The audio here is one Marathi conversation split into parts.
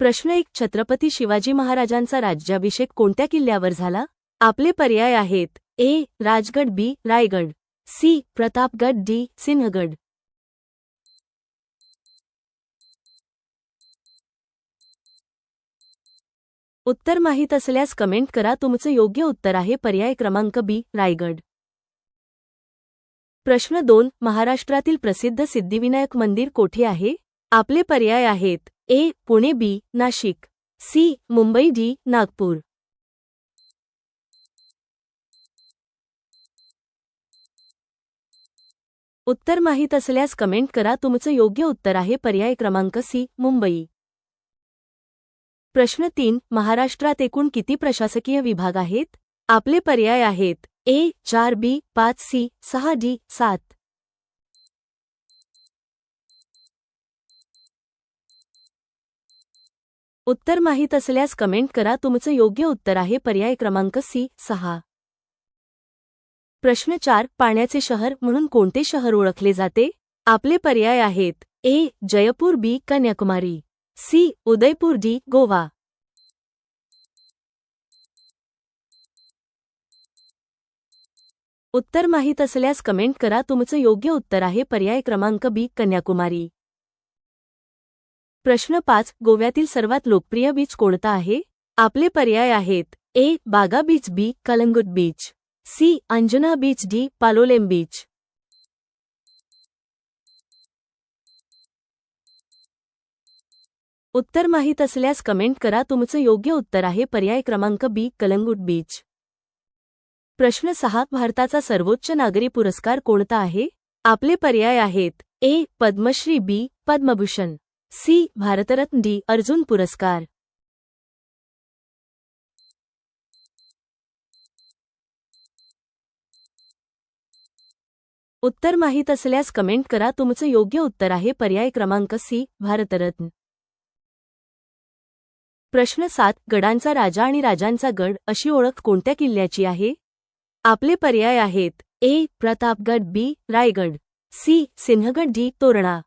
प्रश्न 1. छत्रपती शिवाजी महाराजांचा राज्याभिषेक कोणत्या किल्ल्यावर झाला? आपले पर्याय आहेत: ए. राजगड, बी. रायगड, सी. प्रतापगड, डी. सिंहगड. उत्तर माहीत असल्यास कमेंट करा. तुमचं योग्य उत्तर आहे पर्याय क्रमांक बी. रायगड. प्रश्न 2. महाराष्ट्रातील प्रसिद्ध सिद्धिविनायक मंदिर कोठे आहे? आपले पर्याय आहेत: ए. पुणे, बी. नाशिक, सी. मुंबई, डी. नागपूर. उत्तर माहीत असल्यास कमेंट करा. तुमचं योग्य उत्तर आहे पर्याय क्रमांक सी. मुंबई. प्रश्न 3. महाराष्ट्रात एकूण किती प्रशासकीय विभाग आहेत? आपले पर्याय आहेत: ए. 4, बी. 5, सी. 6, डी. 7. उत्तर माहीत असल्यास कमेंट करा. तुमचं योग्य उत्तर आहे पर्याय क्रमांक सी. 6. प्रश्न 4. पाण्याचे शहर म्हणून कोणते शहर ओळखले जाते? आपले पर्याय आहेत: ए. जयपूर, बी. कन्याकुमारी, सी. उदयपूर, डी. गोवा. उत्तर माहीत असल्यास कमेंट करा. तुमचं योग्य उत्तर आहे पर्याय क्रमांक बी. कन्याकुमारी. प्रश्न 5. गोव्यातील सर्वात लोकप्रिय बीच कोणता आहे? आपले पर्याय आहेत: A. Baga beach, B. Calangute beach, C. Anjuna beach, D. Palolem beach. उत्तर माहीत असल्यास कमेंट करा. तुमचं योग्य उत्तर आहे पर्याय क्रमांक बी. कलंगुट बीच. प्रश्न 6. भारताचा सर्वोच्च नागरी पुरस्कार कोणता आहे? आपले पर्याय आहेत: ए. पद्मश्री, बी. पद्मभूषण, सी. भारतरत्न, डी. अर्जुन पुरस्कार. उत्तर माहीत असल्यास कमेंट करा. तुमचं योग्य उत्तर आहे पर्याय क्रमांक सी. भारतरत्न. प्रश्न 7. गडांचा राजा आणि राजांचा गड अशी ओळख कोणत्या किल्ल्याची आहे? आपले पर्याय आहेत: ए. प्रतापगड, बी. रायगड, सी. सिंहगड, डी. तोरणा.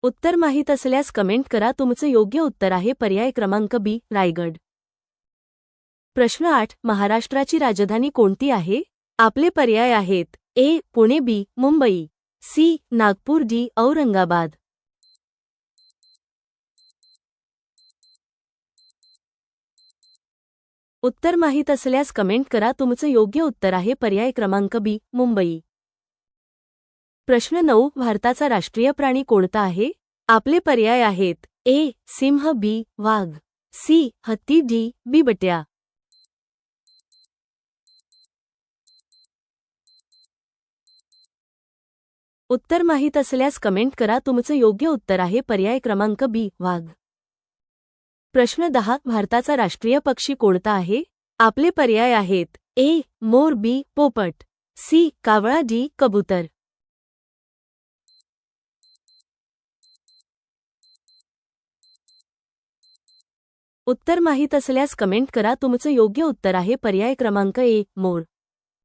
उत्तर माहीत असल्यास कमेंट करा. तुमचं योग्य उत्तर आहे पर्याय क्रमांक बी. रायगड. प्रश्न 8. महाराष्ट्राची राजधानी कोणती आहे? आपले पर्याय आहेत: ए. पुणे, बी. मुंबई, सी. नागपूर, डी. औरंगाबाद. उत्तर माहीत असल्यास कमेंट करा. तुमचं योग्य उत्तर आहे पर्याय क्रमांक बी. मुंबई. प्रश्न 9. भारताचा राष्ट्रीय प्राणी कोणता आहे? आपले पर्याय आहेत: ए. सिंह, बी. वाघ, सी. हत्ती, डी. बिबट्या. उत्तर माहीत असल्यास कमेंट करा. तुमचं योग्य उत्तर आहे पर्याय क्रमांक बी. वाघ. प्रश्न 10. भारताचा राष्ट्रीय पक्षी कोणता आहे? आपले पर्याय आहेत: ए. मोर, बी. पोपट, सी. कावळा, डी. कबूतर. उत्तर माहीत असल्यास कमेंट करा. तुमचं योग्य उत्तर आहे पर्याय क्रमांक ए. मोर.